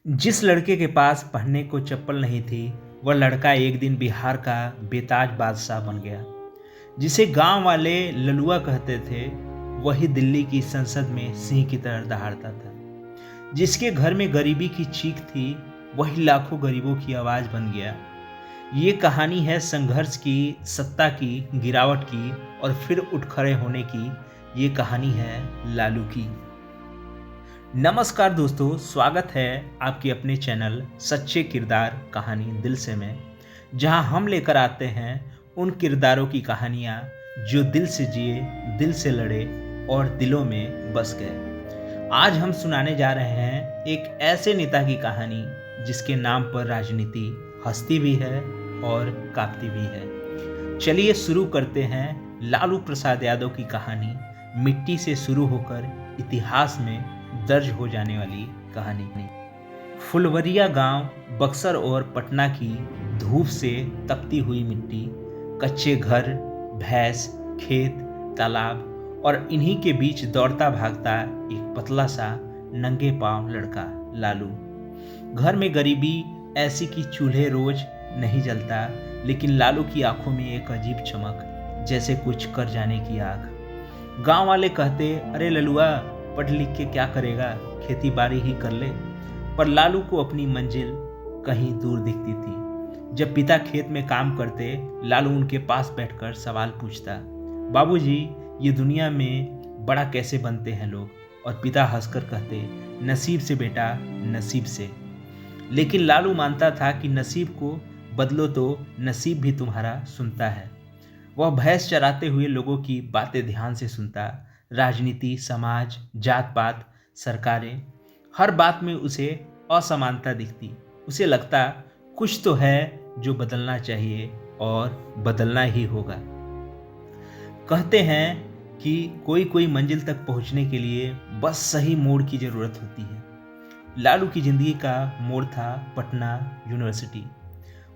जिस लड़के के पास पहनने को चप्पल नहीं थी, वह लड़का एक दिन बिहार का बेताज बादशाह बन गया। जिसे गांव वाले ललुआ कहते थे, वही दिल्ली की संसद में सिंह की तरह दहाड़ता था। जिसके घर में गरीबी की चीख थी, वही लाखों गरीबों की आवाज बन गया। ये कहानी है संघर्ष की, सत्ता की, गिरावट की और फिर उठ खड़े होने की। ये कहानी है लालू की। नमस्कार दोस्तों, स्वागत है आपके अपने चैनल सच्चे किरदार कहानी दिल से में, जहां हम लेकर आते हैं उन किरदारों की कहानियां जो दिल से जिए, दिल से लड़े और दिलों में बस गए। आज हम सुनाने जा रहे हैं एक ऐसे नेता की कहानी जिसके नाम पर राजनीति हंसती भी है और कांपती भी है। चलिए शुरू करते हैं लालू प्रसाद यादव की कहानी, मिट्टी से शुरू होकर इतिहास में दर्ज हो जाने वाली कहानी। फुलवरिया गांव बक्सर और पटना की धूप से तपती हुई मिट्टी, कच्चे घर, भैंस, खेत, तालाब और इन्हीं के बीच दौड़ता भागता एक पतला सा नंगे पांव लड़का लालू। घर में गरीबी ऐसी कि चूल्हे रोज नहीं जलता, लेकिन लालू की आंखों में एक अजीब चमक, जैसे कुछ कर जाने की आग। गांव वाले कहते, अरे ललुआ, पढ़ लिख के क्या करेगा, खेती बाड़ी ही कर ले। पर लालू को अपनी मंजिल कहीं दूर दिखती थी। जब पिता खेत में काम करते, लालू उनके पास बैठकर सवाल पूछता, बाबूजी, ये दुनिया में बड़ा कैसे बनते हैं लोग? और पिता हंसकर कहते, नसीब से बेटा, नसीब से। लेकिन लालू मानता था कि नसीब को बदलो तो नसीब भी तुम्हारा सुनता है। वह भैंस चराते हुए लोगों की बातें ध्यान से सुनता। राजनीति, समाज, जात पात, सरकारें, हर बात में उसे असमानता दिखती। उसे लगता कुछ तो है जो बदलना चाहिए और बदलना ही होगा। कहते हैं कि कोई कोई मंजिल तक पहुंचने के लिए बस सही मोड़ की जरूरत होती है। लालू की जिंदगी का मोड़ था पटना यूनिवर्सिटी।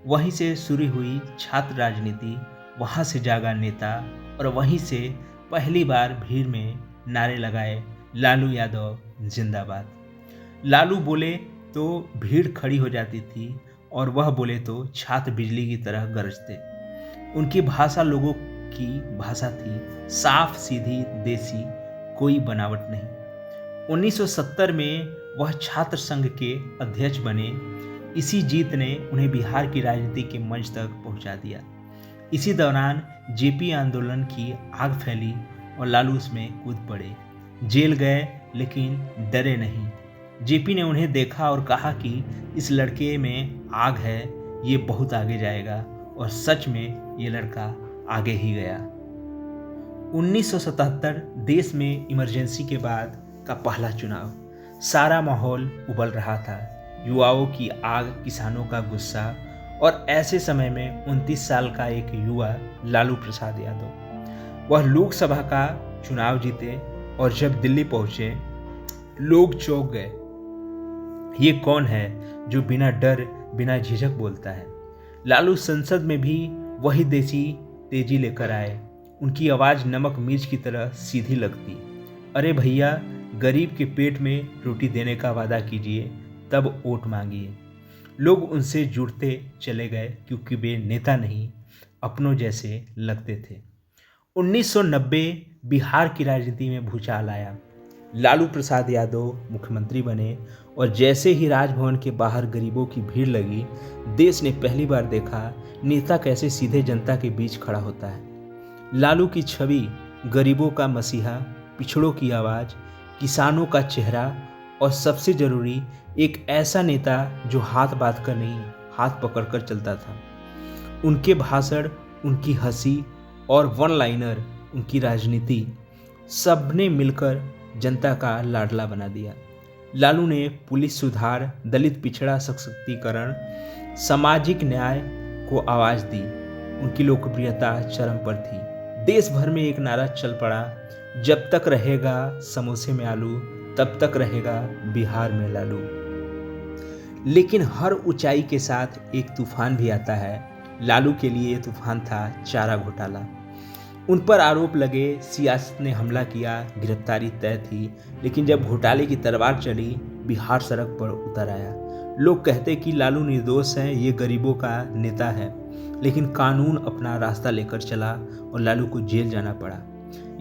वहीं से शुरू हुई छात्र राजनीति, वहां से जागा नेता और वहीं से पहली बार भीड़ में नारे लगाए, लालू यादव जिंदाबाद। लालू बोले तो भीड़ खड़ी हो जाती थी और वह बोले तो छात्र बिजली की तरह गरजते। उनकी भाषा लोगों की भाषा थी, साफ सीधी देसी, कोई बनावट नहीं। 1970 में वह छात्र संघ के अध्यक्ष बने। इसी जीत ने उन्हें बिहार की राजनीति के मंच तक पहुंचा दिया। इसी दौरान जेपी आंदोलन की आग फैली और लालू उसमें कूद पड़े। जेल गए लेकिन डरे नहीं। जेपी ने उन्हें देखा और कहा कि इस लड़के में आग है, ये बहुत आगे जाएगा। और सच में ये लड़का आगे ही गया। 1977 देश में इमरजेंसी के बाद का पहला चुनाव। सारा माहौल उबल रहा था, युवाओं की आग, किसानों का गुस्सा। और ऐसे समय में 29 साल का एक युवा लालू प्रसाद यादव, वह लोकसभा का चुनाव जीते और जब दिल्ली पहुंचे, लोग चौंक गए। ये कौन है जो बिना डर, बिना झिझक बोलता है? लालू संसद में भी वही देसी तेजी लेकर आए। उनकी आवाज नमक मिर्च की तरह सीधी लगती। अरे भैया, गरीब के पेट में रोटी देने का वादा कीजिए, तब वोट मांगिए। लोग उनसे जुड़ते चले गए क्योंकि वे नेता नहीं, अपनों जैसे लगते थे। 1990 बिहार की राजनीति में भूचाल आया। लालू प्रसाद यादव मुख्यमंत्री बने और जैसे ही राजभवन के बाहर गरीबों की भीड़ लगी, देश ने पहली बार देखा नेता कैसे सीधे जनता के बीच खड़ा होता है। लालू की छवि गरीबों का मसीहा, पिछड़ों की आवाज़, किसानों का चेहरा और सबसे जरूरी, एक ऐसा नेता जो हाथ बांध कर नहीं, हाथ पकड़कर चलता था। उनके भाषण, उनकी हंसी और वन लाइनर, उनकी राजनीति, सबने मिलकर जनता का लाडला बना दिया। लालू ने पुलिस सुधार, दलित पिछड़ा सशक्तिकरण, सामाजिक न्याय को आवाज दी। उनकी लोकप्रियता चरम पर थी। देश भर में एक नारा चल पड़ा, जब तक रहेगा समोसे में आलू, तब तक रहेगा बिहार में लालू। लेकिन हर ऊंचाई के साथ एक तूफान भी आता है। लालू के लिए ये तूफान था चारा घोटाला। उन पर आरोप लगे, सियासत ने हमला किया, गिरफ्तारी तय थी। लेकिन जब घोटाले की तलवार चली, बिहार सड़क पर उतर आया। लोग कहते कि लालू निर्दोष है, ये गरीबों का नेता है, लेकिन कानून अपना रास्ता लेकर चला और लालू को जेल जाना पड़ा।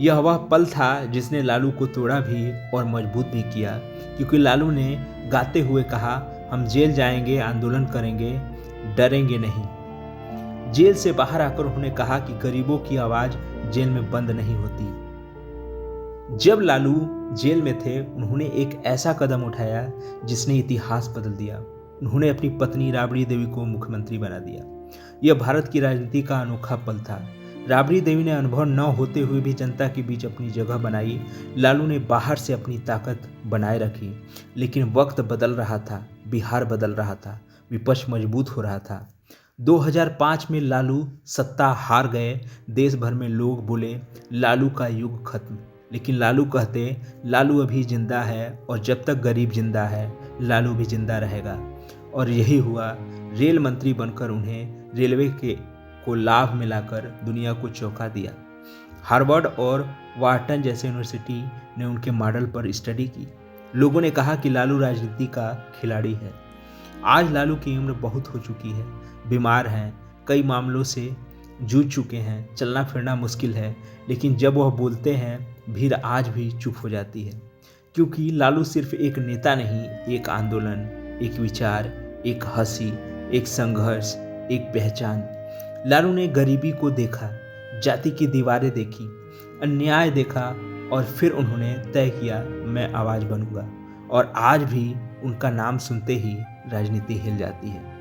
यह वह पल था जिसने लालू को तोड़ा भी और मजबूत भी किया, क्योंकि लालू ने गाते हुए कहा, हम जेल जाएंगे, आंदोलन करेंगे, डरेंगे नहीं। जेल से बाहर आकर उन्होंने कहा कि गरीबों की आवाज जेल में बंद नहीं होती। जब लालू जेल में थे, उन्होंने एक ऐसा कदम उठाया जिसने इतिहास बदल दिया। उन्होंने अपनी पत्नी राबड़ी देवी को मुख्यमंत्री बना दिया। यह भारत की राजनीति का अनोखा पल था। राबड़ी देवी ने अनुभव न होते हुए भी जनता के बीच अपनी जगह बनाई। लालू ने बाहर से अपनी ताकत बनाए रखी, लेकिन वक्त बदल रहा था, बिहार बदल रहा था, विपक्ष मजबूत हो रहा था। 2005 में लालू सत्ता हार गए। देश भर में लोग बोले, लालू का युग खत्म। लेकिन लालू कहते, लालू अभी जिंदा है और जब तक गरीब जिंदा है, लालू भी जिंदा रहेगा। और यही हुआ। रेल मंत्री बनकर उन्हें रेलवे को लाभ मिलाकर दुनिया को चौंका दिया। हार्वर्ड और वार्टन जैसे यूनिवर्सिटी ने उनके मॉडल पर स्टडी की। लोगों ने कहा कि लालू राजनीति का खिलाड़ी है। आज लालू की उम्र बहुत हो चुकी है, बीमार हैं, कई मामलों से जूझ चुके हैं, चलना फिरना मुश्किल है, लेकिन जब वह बोलते हैं भीड़ आज भी चुप हो जाती है। क्योंकि लालू सिर्फ एक नेता नहीं, एक आंदोलन, एक विचार, एक हंसी, एक संघर्ष, एक पहचान। लालू ने गरीबी को देखा, जाति की दीवारें देखी, अन्याय देखा और फिर उन्होंने तय किया, मैं आवाज बनूंगा। और आज भी उनका नाम सुनते ही राजनीति हिल जाती है।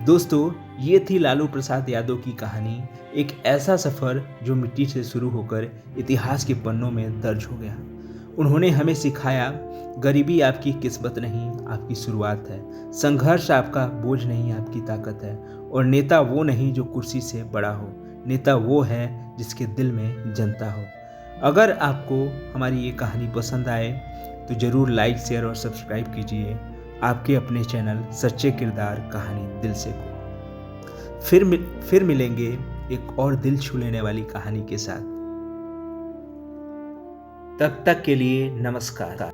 दोस्तों, ये थी लालू प्रसाद यादव की कहानी, एक ऐसा सफ़र जो मिट्टी से शुरू होकर इतिहास के पन्नों में दर्ज हो गया। उन्होंने हमें सिखाया, गरीबी आपकी किस्मत नहीं, आपकी शुरुआत है। संघर्ष आपका बोझ नहीं, आपकी ताकत है। और नेता वो नहीं जो कुर्सी से बड़ा हो, नेता वो है जिसके दिल में जनता हो। अगर आपको हमारी ये कहानी पसंद आए तो ज़रूर लाइक, शेयर और सब्सक्राइब कीजिए आपके अपने चैनल सच्चे किरदार कहानी दिल से को। फिर मिलेंगे एक और दिल छू लेने वाली कहानी के साथ। तब तक के लिए नमस्कार।